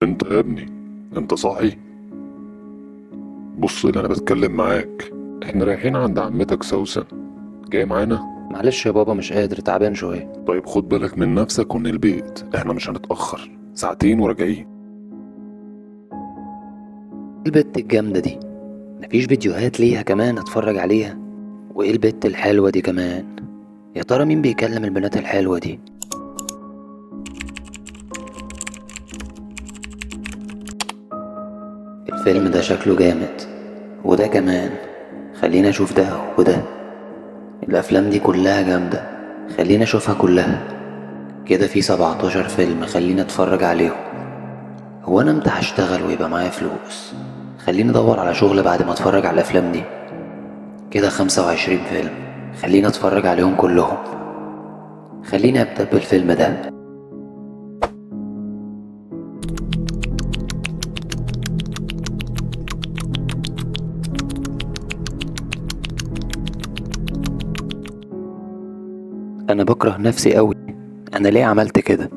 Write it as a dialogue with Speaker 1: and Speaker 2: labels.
Speaker 1: انت يا ابني، انت صاحي؟ بص لي انا بتكلم معاك. احنا رايحين عند عمتك سوسن، جاي معانا؟
Speaker 2: معلش يا بابا، مش قادر، تعبان شوية.
Speaker 1: طيب خد بالك من نفسك ومن البيت، احنا مش هنتأخر، ساعتين وراجعين.
Speaker 2: ايه البت الجامدة دي؟ مفيش فيديوهات ليها كمان اتفرج عليها؟ وايه البت الحلوة دي كمان؟ يا ترى مين بيكلم البنات الحلوة دي؟ الفيلم ده شكله جامد، وده كمان. خلينا اشوف ده وده. الافلام دي كلها جامدة، خلينا اشوفها كلها. كده في 17 فيلم، خلينا اتفرج عليهم. هو انا امتى هشتغل ويبقى معايا فلوس؟ خليني ادور على شغل بعد ما اتفرج على الافلام دي. كده 25 فيلم، خليني اتفرج عليهم كلهم. خليني ابدأ بالفيلم ده. انا بكره نفسي قوي. انا ليه عملت كده؟